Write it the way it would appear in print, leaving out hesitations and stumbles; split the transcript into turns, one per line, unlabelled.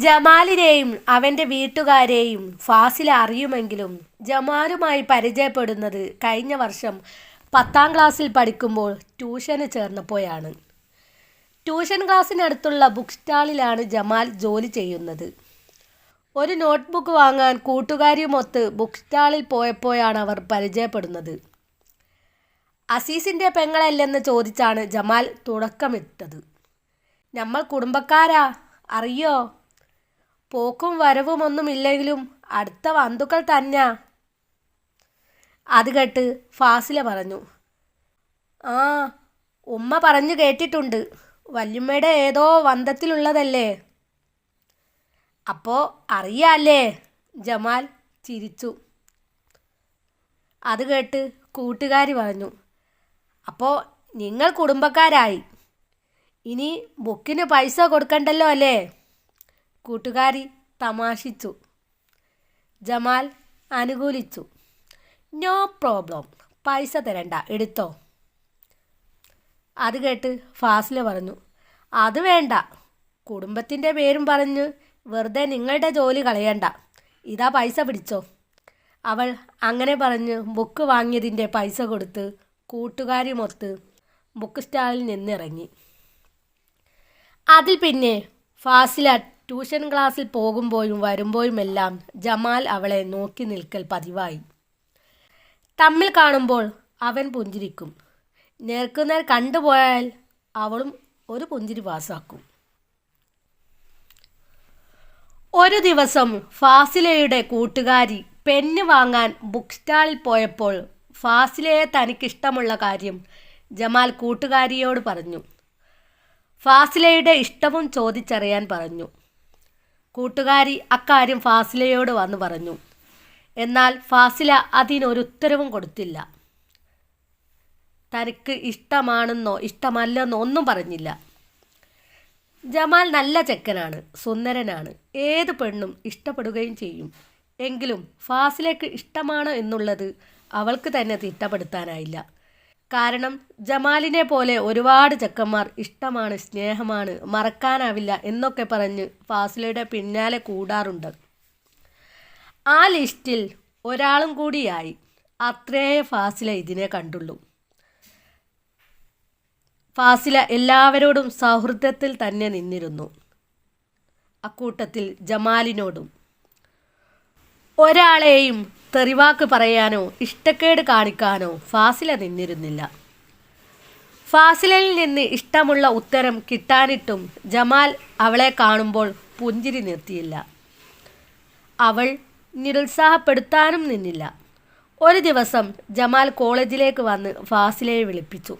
ജമാലിനെയും അവൻ്റെ വീട്ടുകാരെയും ഫാസില അറിയുമെങ്കിലും ജമാലുമായി പരിചയപ്പെടുന്നത് കഴിഞ്ഞ വർഷം 10ാം ക്ലാസ്സിൽ പഠിക്കുമ്പോൾ ട്യൂഷന് ചേർന്നപ്പോഴാണ്. ട്യൂഷൻ ക്ലാസ്സിനടുത്തുള്ള ബുക്ക് സ്റ്റാളിലാണ് ജമാൽ ജോലി ചെയ്യുന്നത്. ഒരു നോട്ട്ബുക്ക് വാങ്ങാൻ കൂട്ടുകാരിയുമൊത്ത് ബുക്ക് സ്റ്റാളിൽ പോയപ്പോഴാണ് അവർ പരിചയപ്പെടുന്നത്. അസീസിൻ്റെ പെങ്ങളല്ലെന്ന് ചോദിച്ചാണ് ജമാൽ തുടക്കമിട്ടത്. നമ്മൾ കുടുംബക്കാരാ, അറിയോ? പോക്കും വരവുമൊന്നുമില്ലെങ്കിലും അടുത്ത ബന്ധുക്കൾ തന്നെയാ. അത് കേട്ട് ഫാസില പറഞ്ഞു, ആ, ഉമ്മ പറഞ്ഞു കേട്ടിട്ടുണ്ട്, വല്യമ്മയുടെ ഏതോ ബന്ധത്തിലുള്ളതല്ലേ. അപ്പോൾ അറിയാല്ലേ? ജമാൽ ചിരിച്ചു. അത് കേട്ട് കൂട്ടുകാരി പറഞ്ഞു, അപ്പോൾ നിങ്ങൾ കുടുംബക്കാരായി, ഇനി ബുക്കിന് പൈസ കൊടുക്കണ്ടല്ലോ അല്ലേ? കൂട്ടുകാരി തമാശിച്ചു. ജമാൽ അനുകൂലിച്ചു. നോ പ്രോബ്ലം, പൈസ തരണ്ട, എടുത്തോ. അത് കേട്ട് ഫാസില പറഞ്ഞു, അത് വേണ്ട, കുടുംബത്തിൻ്റെ പേരും പറഞ്ഞ് വെറുതെ നിങ്ങളുടെ ജോലി കളയണ്ട, ഇതാ പൈസ പിടിച്ചോ. അവൾ അങ്ങനെ പറഞ്ഞ് ബുക്ക് വാങ്ങിയതിൻ്റെ പൈസ കൊടുത്ത് കൂട്ടുകാരിയുമൊത്ത് ബുക്ക് സ്റ്റാളിൽ നിന്നിറങ്ങി. അതിൽ പിന്നെ ഫാസില ട്യൂഷൻ ക്ലാസ്സിൽ പോകുമ്പോഴും വരുമ്പോഴുമെല്ലാം ജമാൽ അവളെ നോക്കി നിൽക്കൽ പതിവായി. തമ്മിൽ കാണുമ്പോൾ അവൻ പുഞ്ചിരിക്കും, നേർക്കുനേർ കണ്ടുപോയാൽ അവളും ഒരു പുഞ്ചിരി പാസാക്കും. ഒരു ദിവസം ഫാസിലയുടെ കൂട്ടുകാരി പെന്ന് വാങ്ങാൻ ബുക്ക് സ്റ്റാളിൽ പോയപ്പോൾ ഫാസിലയെ തനിക്കിഷ്ടമുള്ള കാര്യം ജമാൽ കൂട്ടുകാരിയോട് പറഞ്ഞു. ഫാസിലയുടെ ഇഷ്ടവും ചോദിച്ചറിയാൻ പറഞ്ഞു. കൂട്ടുകാരി അക്കാര്യം ഫാസിലയോട് വന്നു പറഞ്ഞു. എന്നാൽ ഫാസില അതിനൊരുത്തരവും കൊടുത്തില്ല. തനിക്ക് ഇഷ്ടമാണെന്നോ ഇഷ്ടമല്ലെന്നോ ഒന്നും പറഞ്ഞില്ല. ജമാൽ നല്ല ചെക്കനാണ്, സുന്ദരനാണ്, ഏത് പെണ്ണും ഇഷ്ടപ്പെടുകയും ചെയ്യും. എങ്കിലും ഫാസിലയ്ക്ക് ഇഷ്ടമാണോ എന്നുള്ളത് അവൾക്ക് തന്നെ തിട്ടപ്പെടുത്താനായില്ല. കാരണം ജമാലിനെ പോലെ ഒരുപാട് ചെക്കന്മാർ ഇഷ്ടമാണ്, സ്നേഹമാണ്, മറക്കാനാവില്ല എന്നൊക്കെ പറഞ്ഞ് ഫാസിലയുടെ പിന്നാലെ കൂടാറുണ്ട്. ആ ലിസ്റ്റിൽ ഒരാളും കൂടിയായി. അത്രേ ഫാസില ഇതിനെ കണ്ടുള്ളൂ. ഫാസില എല്ലാവരോടും സൗഹൃദത്തിൽ തന്നെ നിന്നിരുന്നു. അക്കൂട്ടത്തിൽ ജമാലിനോടും. ഒരാളെയും തെറിവാക്ക് പറയാനോ ഇഷ്ടക്കേട് കാണിക്കാനോ ഫാസില നിന്നിരുന്നില്ല. ഫാസിലയിൽ നിന്ന് ഇഷ്ടമുള്ള ഉത്തരം കിട്ടാനിട്ടും ജമാൽ അവളെ കാണുമ്പോൾ പുഞ്ചിരി നിർത്തിയില്ല. അവൾ നിരുത്സാഹപ്പെടുത്താനും നിന്നില്ല. ഒരു ദിവസം ജമാൽ കോളേജിലേക്ക് വന്ന് ഫാസിലയെ വിളിപ്പിച്ചു.